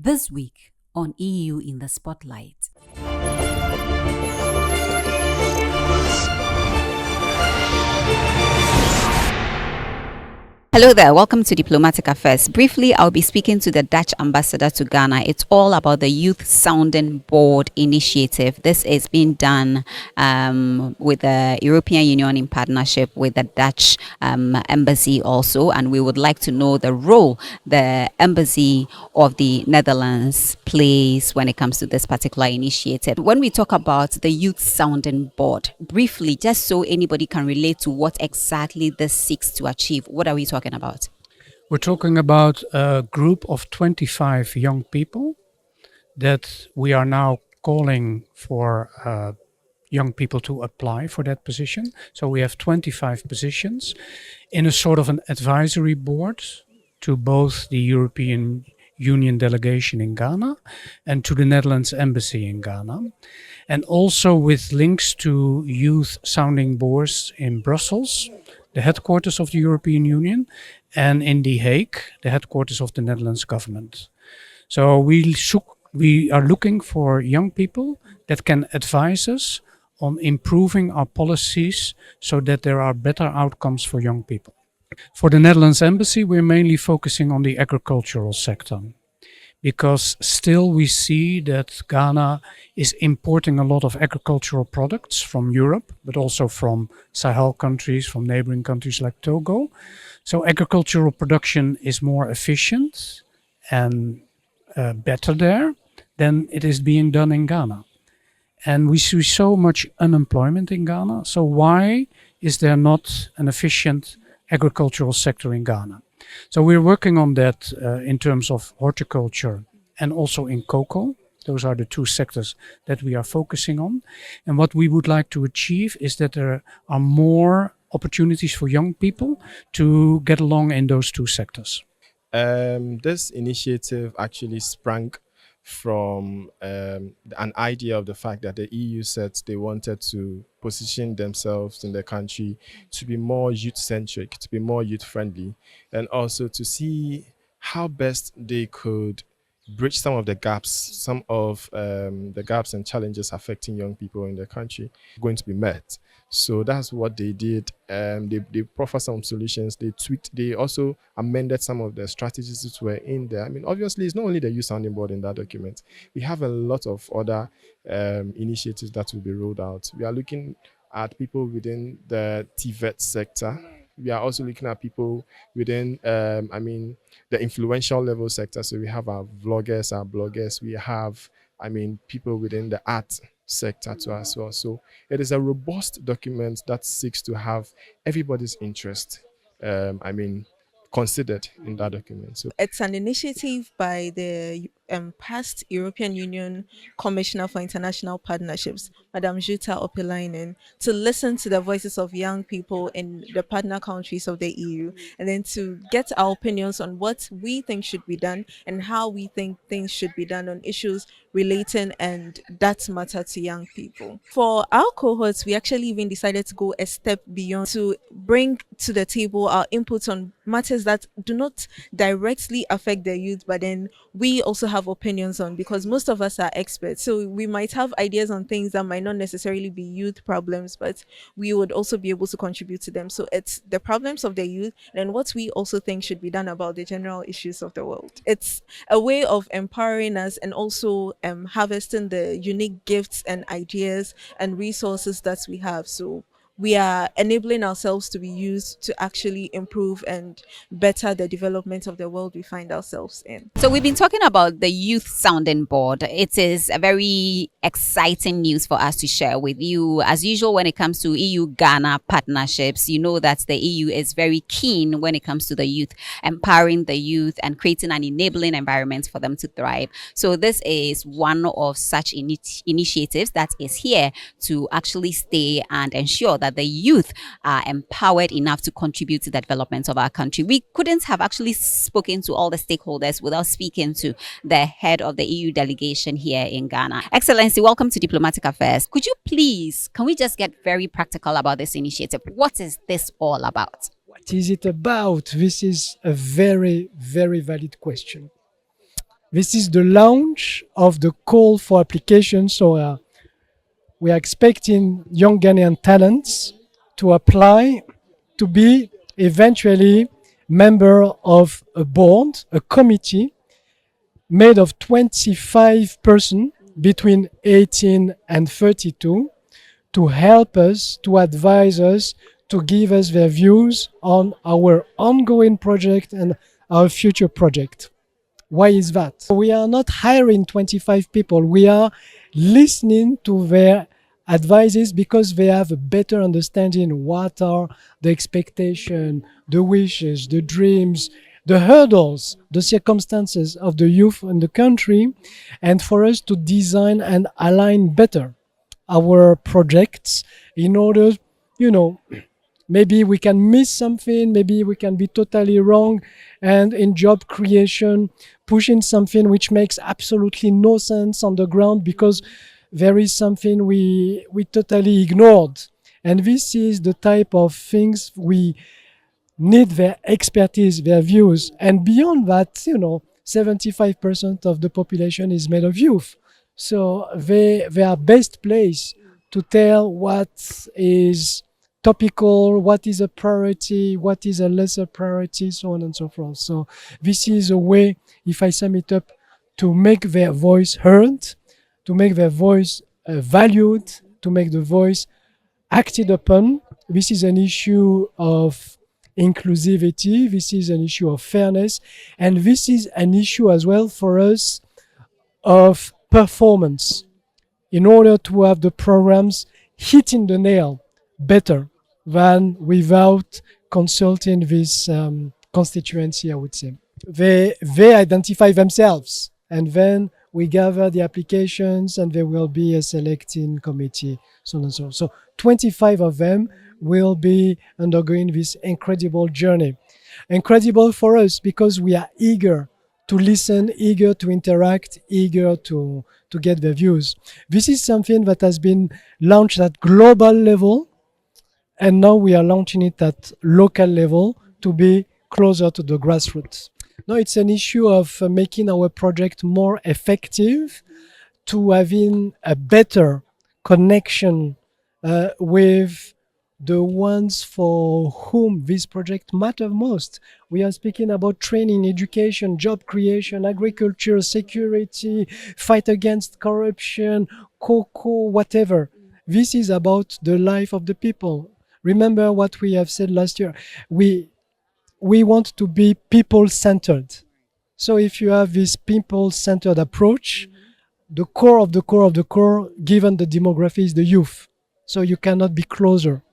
This week on EU in the Spotlight. Hello there, welcome to Diplomatic Affairs. Briefly, I'll be speaking to the Dutch ambassador to Ghana. It's all about the Youth Sounding Board initiative. This is being done with the European Union in partnership with the Dutch embassy also, and we would like to know the role the embassy of the Netherlands plays when it comes to this particular initiative. When we talk about the Youth Sounding Board, briefly, just so anybody can relate to what exactly this seeks to achieve, what are we talking about? We're talking about a group of 25 young people that we are now calling for young people to apply for that position. So we have 25 positions in a sort of an advisory board to both the European Union delegation in Ghana and to the Netherlands embassy in Ghana. And also with links to youth sounding boards in Brussels, the headquarters of the European Union, and in The Hague, the headquarters of the Netherlands government. So we are looking for young people that can advise us on improving our policies so that there are better outcomes for young people. For the Netherlands embassy, we're mainly focusing on the agricultural sector, because still we see that Ghana is importing a lot of agricultural products from Europe, but also from Sahel countries, from neighboring countries like Togo. So agricultural production is more efficient and better there than it is being done in Ghana. And we see so much unemployment in Ghana. So why is there not an efficient agricultural sector in Ghana? So we're working on that in terms of horticulture and also in cocoa. Those are the two sectors that we are focusing on. And what we would like to achieve is that there are more opportunities for young people to get along in those two sectors. This initiative actually sprang from an idea of the fact that the EU said they wanted to position themselves in the country to be more youth-centric, to be more youth-friendly, and also to see how best they could bridge some of the gaps, the gaps and challenges affecting young people in the country going to be met. So that's what they did. They proffered some solutions. They tweaked. They also amended some of the strategies that were in there. I mean, obviously, it's not only the youth sounding board in that document. We have a lot of other initiatives that will be rolled out. We are looking at people within the TVET sector. We are also looking at people within, the influential level sector. So we have our vloggers, our bloggers. We have, people within the art sector too as well. So it is a robust document that seeks to have everybody's interest, considered in that document. So It's an initiative by the past European Union Commissioner for International Partnerships, Madam Jutta Opilainen, to listen to the voices of young people in the partner countries of the EU, and then to get our opinions on what we think should be done and how we think things should be done on issues relating and that matter to young people. For our cohorts, we actually even decided to go a step beyond to bring to the table our inputs on matters that do not directly affect the youth, but then we also have opinions on, because most of us are experts. So we might have ideas on things that might not necessarily be youth problems, but we would also be able to contribute to them. So it's the problems of the youth and what we also think should be done about the general issues of the world. It's a way of empowering us and also harvesting the unique gifts and ideas and resources that we have. So we are enabling ourselves to be used to actually improve and better the development of the world we find ourselves in. So we've been talking about the Youth Sounding Board. It is a very exciting news for us to share with you. As usual, when it comes to EU-Ghana partnerships, you know that the EU is very keen when it comes to the youth, empowering the youth and creating an enabling environment for them to thrive. So this is one of such initiatives that is here to actually stay and ensure that the youth are empowered enough to contribute to the development of our country. We couldn't have actually spoken to all the stakeholders without speaking to the head of the EU delegation here in Ghana. Excellency, welcome to Diplomatic Affairs. Could you please, can we just get very practical about this initiative? What is this all about? What is it about? This is a very, very valid question. This is the launch of the call for application. So we are expecting young Ghanaian talents to apply to be eventually member of a board, a committee made of 25 persons between 18 and 32 to help us, to advise us, to give us their views on our ongoing project and our future project. Why is that? We are not hiring 25 people. We are listening to their advices because they have a better understanding what are the expectations, the wishes, the dreams, the hurdles, the circumstances of the youth in the country, and for us to design and align better our projects in order, you know, maybe we can miss something, maybe we can be totally wrong, and in job creation pushing something which makes absolutely no sense on the ground because there is something we totally ignored. And this is the type of things we need, their expertise, their views. And beyond that, 75% of the population is made of youth. So they are best placed to tell what is topical, what is a priority, what is a lesser priority, so on and so forth. So this is a way, if I sum it up, to make their voice heard, to make their voice valued, to make the voice acted upon. This is an issue of inclusivity, this is an issue of fairness, and this is an issue as well for us of performance in order to have the programs hitting the nail better than without consulting this constituency, I would say. They identify themselves, and then we gather the applications and there will be a selecting committee, so on and so on. So 25 of them will be undergoing this incredible journey. Incredible for us because we are eager to listen, eager to interact, eager to get their views. This is something that has been launched at global level, and now we are launching it at local level to be closer to the grassroots. No, it's an issue of making our project more effective, to having a better connection with the ones for whom this project matters most. We are speaking about training, education, job creation, agriculture, security, fight against corruption, cocoa, whatever. This is about the life of the people. Remember what we have said last year. We want to be people-centered. So if you have this people-centered approach, the core of the core of the core, given the demography, is the youth. So you cannot be closer.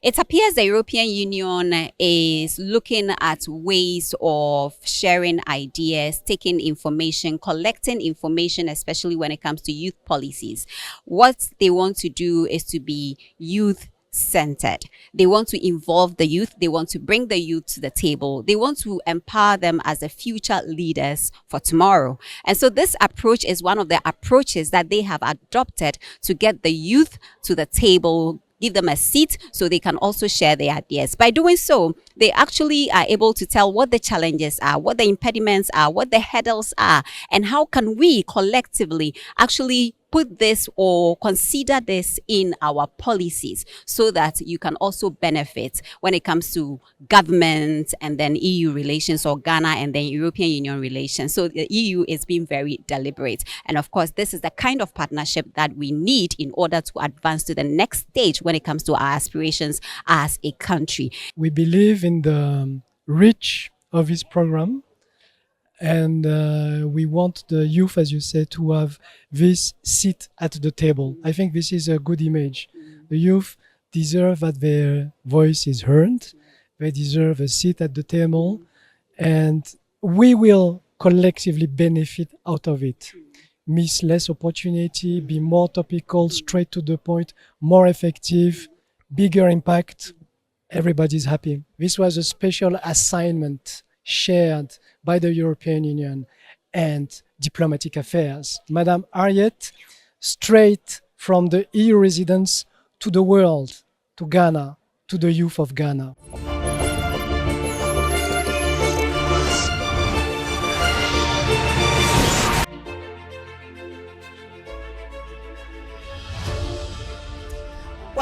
It appears the European Union is looking at ways of sharing ideas, taking information, collecting information, especially when it comes to youth policies. What they want to do is to be youth centered. They want to involve the youth. They want to bring the youth to the table. They want to empower them as the future leaders for tomorrow. And so this approach is one of the approaches that they have adopted to get the youth to the table, give them a seat so they can also share their ideas. By doing so, they actually are able to tell what the challenges are, what the impediments are, what the hurdles are, and how can we collectively actually put this or consider this in our policies so that you can also benefit when it comes to government and then EU relations, or Ghana and then European Union relations. So the EU is being very deliberate. And of course, this is the kind of partnership that we need in order to advance to the next stage when it comes to our aspirations as a country. We believe in the reach of this program, and we want the youth, as you said, to have this seat at the table. I think this is a good image. The youth deserve that their voice is heard. They deserve a seat at the table, and we will collectively benefit out of it. Miss less opportunity, be more topical, straight to the point, more effective, bigger impact. Everybody's happy. This was a special assignment shared by the European Union and Diplomatic Affairs. Madame Harriet, straight from the EU residence to the world, to Ghana, to the youth of Ghana.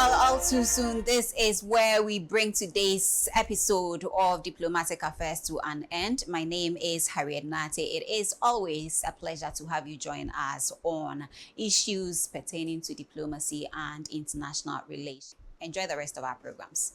Well, all too soon, this is where we bring today's episode of Diplomatic Affairs to an end. My name is Harriet Nate. It is always a pleasure to have you join us on issues pertaining to diplomacy and international relations. Enjoy the rest of our programs.